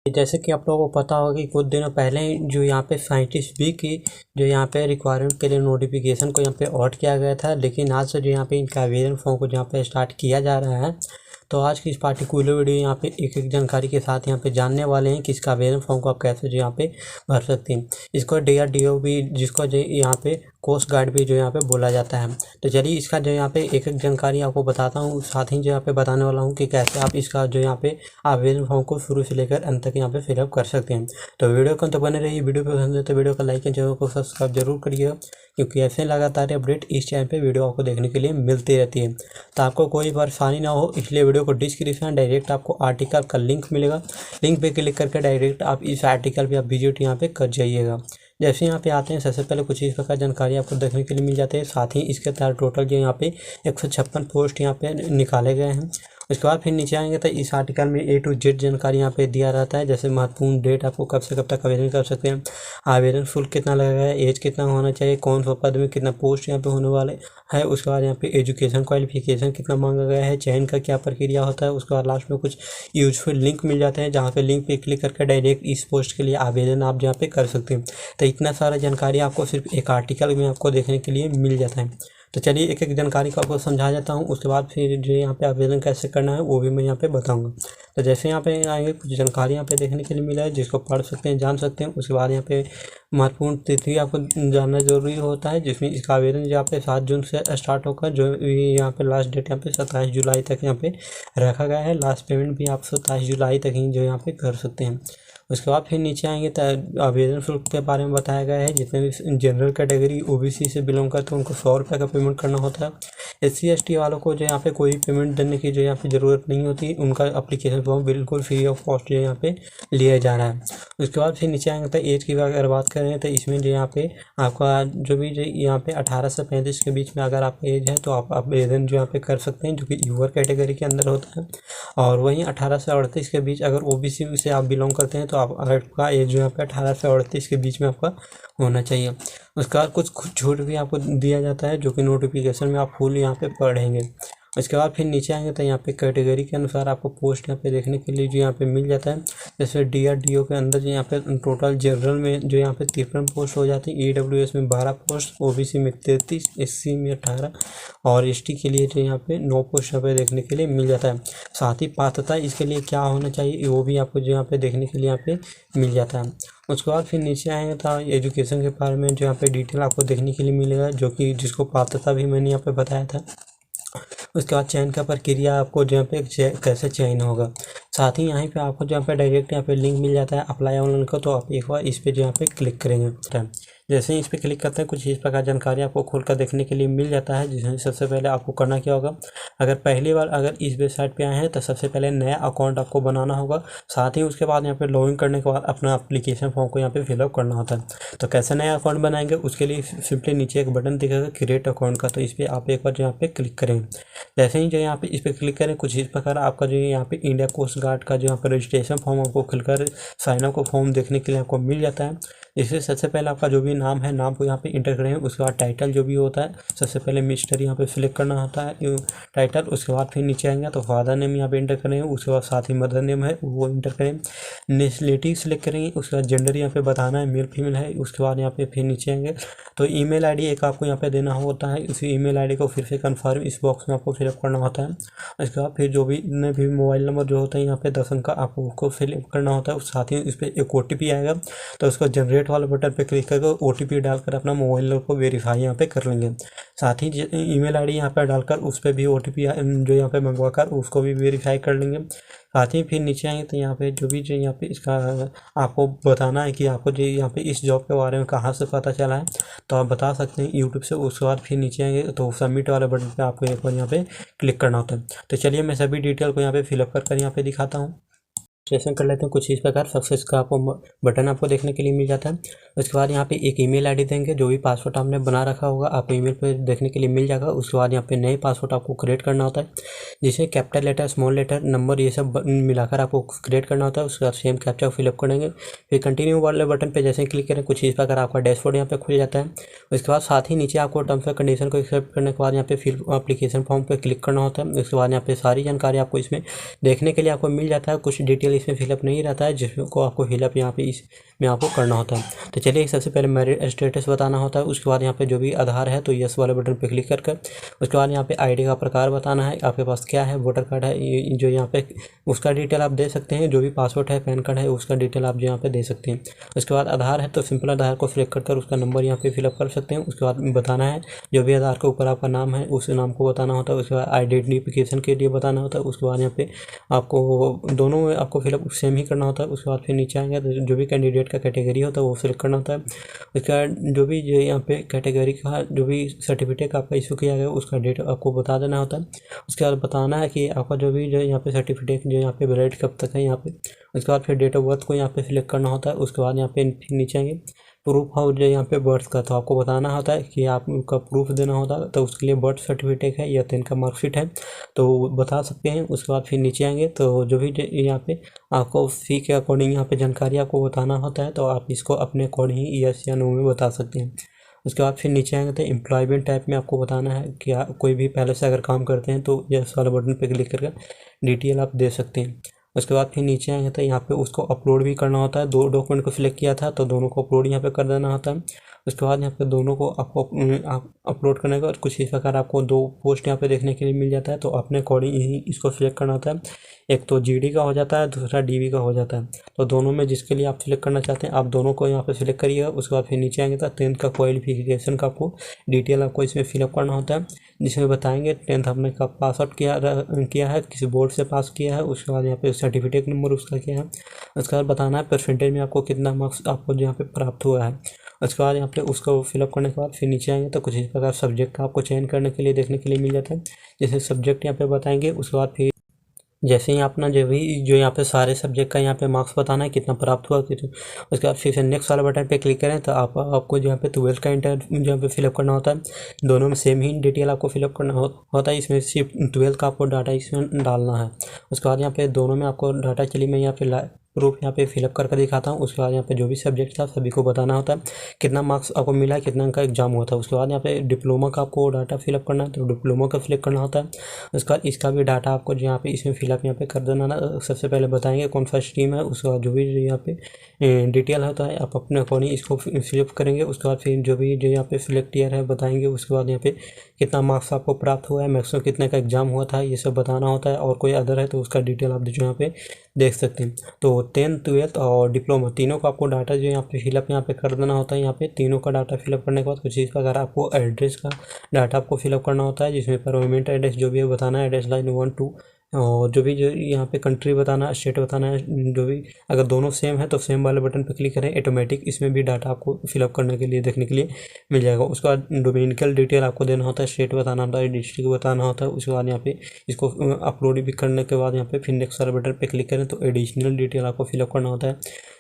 जैसे कि आप लोगों को पता होगा कि कुछ दिनों पहले जो यहाँ पे साइंटिस्ट भी की जो यहाँ पे रिक्वायरमेंट के लिए नोटिफिकेशन को यहाँ पे ऑट किया गया था, लेकिन आज से जो यहाँ पे इनका आवेदन फॉर्म को यहाँ पे स्टार्ट किया जा रहा है। तो आज की इस पार्टिकुलर वीडियो यहाँ पे एक एक जानकारी के साथ यहाँ पे जानने वाले हैं कि इसका आवेदन फॉर्म को आप कैसे जो यहाँ पे भर सकते हैं। इसको DRDO भी, जिसको जो यहाँ पे कोस्ट गार्ड भी जो यहाँ पे बोला जाता है। तो चलिए इसका जो यहाँ पे एक एक जानकारी आपको बताता हूँ, साथ ही जो यहाँ पे बताने वाला हूँ कि कैसे आप इसका जो यहाँ पे आवेदन फॉर्म को शुरू से लेकर अंत तक यहाँ पे फिलअप कर सकते हैं। तो वीडियो को तो बने रहिए। वीडियो पसंद है तो वीडियो को लाइक एंड चैनल को सब्सक्राइब जरूर करिएगा, क्योंकि ऐसे लगातार अपडेट इस चैनल पे वीडियो आपको देखने के लिए मिलती रहती है। तो आपको कोई परेशानी ना हो, इसलिए वीडियो को डिस्क्रिप्शन डायरेक्ट आपको आर्टिकल का लिंक मिलेगा। लिंक पे क्लिक करके डायरेक्ट आप इस आर्टिकल पे आप विजिट यहाँ पे कर जाइएगा। जैसे यहाँ पे आते हैं, सबसे पहले कुछ इस प्रकार जानकारी आपको देखने के लिए मिल जाती है। साथ ही इसके तहत टोटल जो यहाँ पे 156 पोस्ट यहाँ पे निकाले गए हैं। उसके बाद फिर नीचे आएंगे तो इस आर्टिकल में A to Z जानकारी यहाँ पे दिया रहता है। जैसे महत्वपूर्ण डेट, आपको कब से कब तक आवेदन कर सकते हैं, आवेदन शुल्क कितना लगेगा, एज कितना होना चाहिए, कौन सा पद में कितना पोस्ट यहाँ पे होने वाले है। उसके बाद यहाँ पे एजुकेशन क्वालिफिकेशन कितना मांगा गया है, चयन का क्या प्रक्रिया होता है। उसके बाद लास्ट में कुछ यूजफुल लिंक मिल जाते हैं, जहाँ पे लिंक पे क्लिक करके डायरेक्ट इस पोस्ट के लिए आवेदन आप जहाँ पे कर सकते हैं। तो इतना सारा जानकारी आपको सिर्फ एक आर्टिकल में आपको देखने के लिए मिल जाता है। तो चलिए एक एक जानकारी को आपको समझा जाता हूँ। उसके बाद फिर जो यहाँ पे आवेदन कैसे करना है वो भी मैं यहाँ पे बताऊँगा। तो जैसे यहाँ पे आएंगे, कुछ जानकारी यहाँ पे देखने के लिए मिला है, जिसको पढ़ सकते हैं, जान सकते हैं। उसके बाद यहाँ पे महत्वपूर्ण तिथि आपको जानना जरूरी होता है, जिसमें इसका आवेदन यहाँ पे 7 जून से स्टार्ट होकर जो यहाँ पे लास्ट डेट यहाँ पे 27 जुलाई तक यहाँ पे रखा गया है। लास्ट पेमेंट भी आप 27 जुलाई तक ही जो यहाँ पे कर सकते हैं। उसके बाद फिर नीचे आएंगे तो आवेदन शुल्क के बारे में बताया गया है। जितने भी जनरल कैटेगरी OBC से बिलोंग करते हैं उनको 100 रुपये का पेमेंट करना होता है। SC ST वालों को जो यहाँ पे कोई पेमेंट देने की जो यहाँ पे ज़रूरत नहीं होती, उनका अप्लीकेशन फॉर्म बिल्कुल फ्री ऑफ कॉस्ट जो यहाँ पे लिया जा रहा है। उसके बाद फिर नीचे आएंगे तो एज की अगर बात करें तो इसमें जो यहाँ पे आपका जो भी यहाँ पे 18 से 35 के बीच में अगर आपका एज है तो आप आवेदन जो यहाँ पे कर सकते हैं, जो कि यूवर कैटेगरी के अंदर होता है। और वहीं 18 से 38 के बीच अगर OBC से आप बिलोंग करते हैं तो आपका एज जो यहाँ पे 18 से 38 के बीच में आपका होना चाहिए। उसके बाद कुछ छूट भी आपको दिया जाता है, जो कि नोटिफिकेशन में आप फुल यहाँ पे पढ़ेंगे। उसके बाद फिर नीचे आएंगे तो यहाँ पे कैटेगरी के अनुसार आपको पोस्ट यहाँ पे देखने के लिए जो यहाँ पे मिल जाता है। जैसे DRDO के अंदर जो यहाँ पे टोटल जनरल में जो यहाँ पे 53 पोस्ट हो जाती है, EWS में 12 पोस्ट, OBC में 33, SC में 18 और ST के लिए जो यहाँ पे 9 पोस्ट यहाँ पे देखने के लिए मिल जाता है। साथ ही पात्रता इसके लिए क्या होना चाहिए वो भी आपको जो यहाँ पे देखने के लिए यहाँ पे मिल जाता है। उसके बाद फिर नीचे आएंगे तो एजुकेशन के बारे में जो यहाँ पे डिटेल आपको देखने के लिए मिलेगा, जो कि जिसको पात्रता भी मैंने यहाँ पे बताया था। उसके बाद चयन का प्रक्रिया आपको जहाँ पे कैसे चयन होगा। साथ ही यहाँ पे आपको जहाँ पे डायरेक्ट यहाँ पे लिंक मिल जाता है अप्लाई ऑनलाइन का, तो आप एक बार इस पे यहाँ पे क्लिक करेंगे। जैसे ही इस पर क्लिक करते हैं कुछ इस प्रकार जानकारी आपको खोलकर देखने के लिए मिल जाता है। जिसमें सबसे पहले आपको करना क्या होगा, अगर पहली बार अगर इस वेबसाइट पे आए हैं तो सबसे पहले नया अकाउंट आपको बनाना होगा। साथ ही उसके बाद यहाँ पे लॉगिन करने के बाद अपना एप्लीकेशन फॉर्म को यहाँ पे फिलअप करना होता है। तो कैसे नया अकाउंट बनाएंगे, उसके लिए सिंपली नीचे एक बटन दिखेगा क्रिएट अकाउंट का, तो इस पर आप एक बार यहाँ पे क्लिक करेंगे। जैसे ही जो यहाँ पे इस पर क्लिक करें कुछ इस प्रकार आपका जो यहाँ पे इंडिया कोस्ट गार्ड का जो यहाँ पे रजिस्ट्रेशन फॉर्म आपको खुलकर साइनअप को फॉर्म देखने के लिए आपको मिल जाता है। इससे सबसे पहले आपका जो भी नाम है, नाम को यहाँ पे इंटर करेंगे। उसके बाद टाइटल जो भी होता है, सबसे पहले मिस्टर यहाँ पे सिलेक्ट करना होता है टाइटल। उसके बाद फिर नीचे आएंगे तो फादर नेम यहाँ पे इंटर करेंगे। उसके बाद साथ ही मदर नेम है वो इंटर करेंगे। नेशनलिटी सिलेक्ट करेंगे। उसके बाद जेंडर यहाँ पे बताना है, मेल फीमेल है। उसके बाद यहाँ पे फिर नीचे आएंगे तो ईमेल ID एक आपको यहाँ पे देना होता है। उसी ईमेल ID को फिर से कन्फर्म इस बॉक्स में आपको फिलअप करना होता है। उसके बाद फिर जो भी मोबाइल नंबर जो होता है यहाँ पे 10 अंक का आपको उसको फिलअप करना होता है। साथ ही इस पर एक OTP आएगा, तो उसको जनरेट वाले बटन पे क्लिक करके OTP डालकर अपना मोबाइल नंबर को वेरीफाई यहाँ पे कर लेंगे। साथ ही ईमेल ID यहाँ पे डालकर उस पर भी OTP जो यहाँ पे मंगवा कर उसको भी वेरीफाई कर लेंगे। साथ ही फिर नीचे आएंगे तो यहाँ पे जो यहाँ पे इसका आपको बताना है कि आपको जो यहाँ पे इस जॉब के बारे में कहाँ से पता चला है, तो आप बता सकते हैं यूट्यूब से। उसके बाद फिर नीचे आएंगे तो सबमिट वाले बटन पे आपको एक बार यहाँ पे क्लिक करना होता है। तो चलिए मैं सभी डिटेल को यहाँ पे फिलअप कर यहाँ पे दिखाता हूँ। रजिस्ट्रेशन कर लेते हैं कुछ इस प्रकार। सक्सेस का आपको बटन आपको देखने के लिए मिल जाता है। उसके बाद यहाँ पे एक ईमेल ID देंगे, जो भी पासवर्ड आपने बना रखा होगा आपको ईमेल पे देखने के लिए मिल जाएगा। उसके बाद यहाँ पे नए पासवर्ड आपको क्रिएट करना होता है, जिसे capital letter, small letter, number ये सब मिलाकर आपको क्रिएट करना होता है। उसके बाद सेम कैप्चा फिलअप करेंगे। फिर कंटिन्यू वाले बटन पर जैसे क्लिक करें कुछ इस प्रकार आपका डैशबोर्ड यहाँ पे खुल जाता है। उसके बाद साथ ही नीचे आपको टर्म्स एंड कंडीशन को एक्सेप्ट करने के बाद यहाँ पे फिल एप्लीकेशन फॉर्म पर क्लिक करना होता है। उसके बाद यहाँ पे सारी जानकारी आपको इसमें देखने के लिए आपको मिल जाता है। कुछ डिटेल इसमें फिलअप नहीं रहता है, जिसको आपको फिलअप यहाँ पे इसमें आपको करना होता है। तो चलिए सबसे पहले मैरिड स्टेटस बताना होता है, उसके बाद यहाँ पे जो भी आधार है तो यस वाले बटन पे क्लिक कर उसके बाद यहाँ पे आईडी का प्रकार बताना है, आपके पास क्या है, वोटर कार्ड है जो यहाँ पे उसका डिटेल आप दे सकते हैं, जो भी पासपोर्ट है पैन कार्ड है उसका डिटेल आप यहाँ पे दे सकते हैं। उसके बाद आधार है तो सिंपल आधार को सिलेक्ट कर उसका नंबर यहाँ पे फिलअप कर सकते हैं। उसके बाद बताना है जो भी आधार के ऊपर आपका नाम है उस नाम को बताना होता है। उसके बाद आइडेंटिफिकेशन के लिए बताना होता है। उसके बाद यहाँ पे आपको दोनों में आपको फिलअप सेम ही करना होता है। उसके बाद फिर नीचे आएंगे तो जो भी कैंडिडेट का कैटेगरी होता है वो सिलेक्ट करना होता है। उसके बाद जो भी जो यहाँ पे कैटेगरी का जो भी सर्टिफिकेट आपका इशू किया गया उसका डेट आपको बता देना होता है। उसके बाद बताना है कि आपका जो भी जो यहाँ पे सर्टिफिकेट जो यहाँ पे वैलिड कब तक है यहाँ पे। उसके बाद फिर डेट ऑफ बर्थ को यहाँ पे सिलेक्ट करना होता है। उसके बाद यहाँ पे नीचे आएंगे प्रूफ ऑफ जो यहाँ पे बर्थ का, तो आपको बताना होता है कि आपका प्रूफ देना होता है, तो उसके लिए बर्थ सर्टिफिकेट है या 10 का मार्कशीट है तो बता सकते हैं। उसके बाद फिर नीचे आएंगे तो जो भी यहाँ पे आपको फी के अकॉर्डिंग यहाँ पे जानकारी आपको बताना होता है, तो आप इसको अपने अकॉर्डिंग ही यस या नो में बता सकते हैं। उसके बाद फिर नीचे आएंगे तो एम्प्लॉयमेंट टाइप में आपको बताना है कि कोई भी पहले से अगर काम करते हैं तो यस वाला बटन पे क्लिक करके डिटेल आप दे सकते हैं। उसके बाद फिर नीचे आएंगे तो यहाँ पे उसको अपलोड भी करना होता है। 2 डॉक्यूमेंट को सिलेक्ट किया था तो दोनों को अपलोड यहाँ पे कर देना होता है। उसके बाद यहाँ पे दोनों को आपको अपलोड करने के बाद कुछ इस प्रकार आपको 2 पोस्ट यहाँ पे देखने के लिए मिल जाता है, तो अपने अकॉर्डिंग ही इसको सिलेक्ट करना होता है। एक तो जीडी का हो जाता है, दूसरा डीवी का हो जाता है, तो दोनों में जिसके लिए आप सिलेक्ट करना चाहते हैं आप दोनों को यहाँ पे सिलेक्ट करिएगा। उसके बाद फिर नीचे आएंगे तो 10th का क्वालिफिकेशन का आपको डिटेल आपको इसमें फिलअप करना होता है, जिसमें बताएंगे 10th आपने कब पास आउट किया है, किसी बोर्ड से पास किया है। उसके बाद यहाँ पे सर्टिफिकेट नंबर उसका क्या है। उसके बाद बताना है परसेंटेज में आपको कितना मार्क्स आपको यहाँ पे प्राप्त हुआ है। उसके बाद यहाँ पे उसको फिलअप करने के बाद फिर नीचे आएंगे तो कुछ इस प्रकार सब्जेक्ट आपको चयन करने के लिए देखने के लिए मिल जाता है, जैसे सब्जेक्ट यहाँ पे बताएंगे। उसके बाद फिर जैसे ही अपना जो यहाँ पे सारे सब्जेक्ट का यहाँ पे मार्क्स बताना है कितना प्राप्त हुआ कितना। उसके बाद फिर से नेक्स्ट वाला बटन पे क्लिक करें तो आपको जो यहाँ पे 12th का इंटर जो यहाँ पे फिलअप करना होता है, दोनों में सेम ही डिटेल आपको फिलअप करना होता है। इसमें सिर्फ 12th का आपको डाटा इसमें डालना है। उसके बाद यहाँ पे दोनों में आपको डाटा चलिए मैं यहाँ पे प्रूफ यहाँ पे फिलअप करके दिखाता हूँ। उसके बाद यहाँ पे जो भी सब्जेक्ट था सभी को बताना होता है कितना मार्क्स आपको मिला, कितना अंक का एग्जाम हुआ था। उसके बाद यहाँ पे डिप्लोमा का आपको डाटा फिलअप करना है, तो डिप्लोमा का फिलअप करना होता है। उसके बाद इसका भी डाटा आपको जो यहाँ पे इसमें फिलअप यहाँ पे कर देना ना। सबसे पहले बताएंगे कौन सा स्ट्रीम है, उसके बाद जो भी यहाँ पे डिटेल होता है आप अपने अकॉर्डिंग इसको फिलअप करेंगे। उसके बाद फिर जो भी जो यहाँ पे सिलेक्ट ईयर है बताएंगे। उसके बाद यहाँ पे कितना मार्क्स आपको प्राप्त हुआ है, मैक्सिमम कितने का एग्जाम हुआ था, ये सब बताना होता है। और कोई अदर है तो उसका डिटेल आप जो यहाँ पे देख सकते हैं। तो 10th 12th और डिप्लोमा तीनों का आपको डाटा जो यहाँ पे फिलअप यहाँ पे कर देना होता है। यहाँ पे तीनों का डाटा फिलअप करने के बाद कुछ इस प्रकार आपको एड्रेस का डाटा आपको फिलअप करना होता है, जिसमें परमानेंट एड्रेस जो भी है बताना है, एड्रेस लाइन 1 2 और जो भी जो यहाँ पे कंट्री बताना है, स्टेट बताना है। जो भी अगर दोनों सेम है तो सेम वाले बटन पे क्लिक करें, ऑटोमेटिक इसमें भी डाटा आपको फिलअप करने के लिए देखने के लिए मिल जाएगा। उसके बाद डोमिनिकल डिटेल आपको देना होता है, स्टेट बताना होता है, डिस्ट्रिक्ट बताना होता है। उसके बाद यहाँ पे इसको अपलोड भी करने के बाद यहाँ पे फिर नेक्स्ट वाले बटन पे क्लिक करें तो एडिशनल डिटेल आपको फिलअप करना होता है,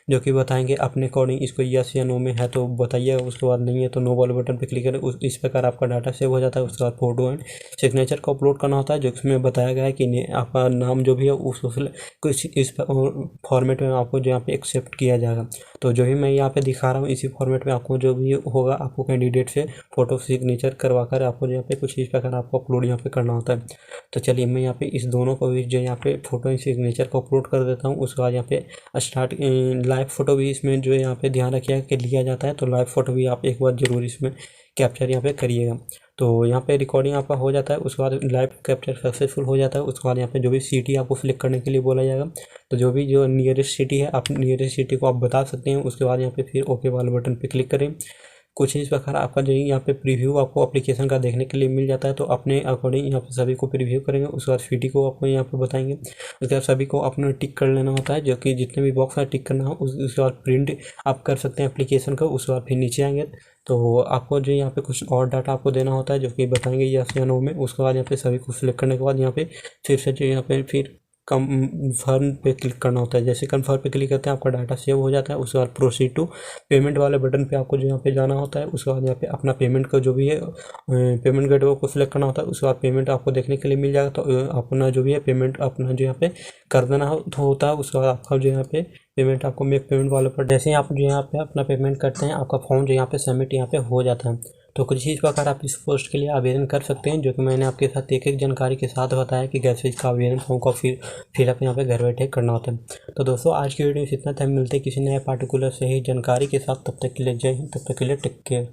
जो कि बताएंगे अपने अकॉर्डिंग इसको यस या नो में है तो बताइएगा। उसके बाद नहीं है तो नो वाले बटन पे क्लिक करें, इस प्रकार आपका डाटा सेव हो जाता है। उसके बाद फोटो एंड सिग्नेचर को अपलोड करना होता है, जो इसमें बताया गया है कि आपका नाम जो भी है उसको कुछ इस फॉर्मेट में आपको जो यहाँ पे एक्सेप्ट किया जाएगा। तो जो भी मैं यहाँ पे दिखा रहा हूँ इसी फॉर्मेट में आपको जो भी होगा आपको कैंडिडेट से फोटो सिग्नेचर करवा कर आपको यहाँ पे कुछ इस प्रकार आपको अपलोड यहाँ पे करना होता है। तो चलिए मैं यहाँ पे इस दोनों को भी जो यहाँ पे फोटो एंड सिग्नेचर को अपलोड कर देता हूँ। उसके बाद यहाँ पे स्टार्ट लाइव फोटो भी इसमें जो यहाँ पे ध्यान रखिएगा कि लिया जाता है, तो लाइव फोटो भी आप एक बार जरूर इसमें कैप्चर यहाँ पे करिएगा। तो यहाँ पे रिकॉर्डिंग आपका हो जाता है, उसके बाद लाइव कैप्चर सक्सेसफुल हो जाता है। उसके बाद यहाँ पे जो भी सिटी आपको सिलेक्ट करने के लिए बोला जाएगा, तो जो भी जो नियरेस्ट सिटी है आप नियरेस्ट सिटी को आप बता सकते हैं। उसके बाद यहाँ पे फिर ओके वाले बटन पे क्लिक करें। कुछ इस प्रकार आपका जो यहाँ पे प्रीव्यू आपको एप्लीकेशन का देखने के लिए मिल जाता है, तो अपने अकॉर्डिंग यहाँ पे सभी को प्रीव्यू करेंगे। उसके बाद सिटी को आपको यहाँ पे बताएंगे। उसके बाद सभी को अपने टिक कर लेना होता है, जो कि जितने भी बॉक्स है टिक करना हो। उसके बाद प्रिंट आप कर सकते हैं एप्लीकेशन का। उसके बाद फिर नीचे आएंगे तो आपको जो यहाँ पे कुछ और डाटा आपको देना होता है, जो कि बताएंगे यस या नो में। उसके बाद यहाँ पे सभी को सिलेक्ट करने के बाद यहाँ पे फिर से जो यहाँ पे फिर कन्फर्म पे क्लिक करना होता है। जैसे कन्फर्म पे क्लिक करते हैं आपका डाटा सेव हो जाता है। उसके बाद प्रोसीड टू पेमेंट वाले बटन पे आपको जो यहाँ पे जाना होता है। उसके बाद यहाँ पे अपना पेमेंट का जो भी है पेमेंट गेटवे को सिलेक्ट करना होता है। उसके बाद पेमेंट आपको देखने के लिए मिल जाएगा, तो अपना जो भी है पेमेंट अपना जो यहाँ पे कर देना होता है। उसके बाद आपका जो यहाँ पे पेमेंट आपको मेक पेमेंट वाले पर जैसे ही आप जो यहाँ पे अपना पेमेंट करते हैं आपका फॉर्म जो यहाँ पे सबमिट यहाँ पे हो जाता है। तो कुछ इस प्रकार आप इस पोस्ट के लिए आवेदन कर सकते हैं, जो कि मैंने आपके साथ एक एक जानकारी के साथ बताया कि कैसे इसका आवेदन फॉर्म को फिलअप यहाँ पे घर बैठे करना होता है। तो दोस्तों आज की वीडियो में इतना था, मिलते किसी नए पार्टिकुलर सही जानकारी के साथ। तब तक के लिए जय हिंद, तब तक के लिए टेक केयर।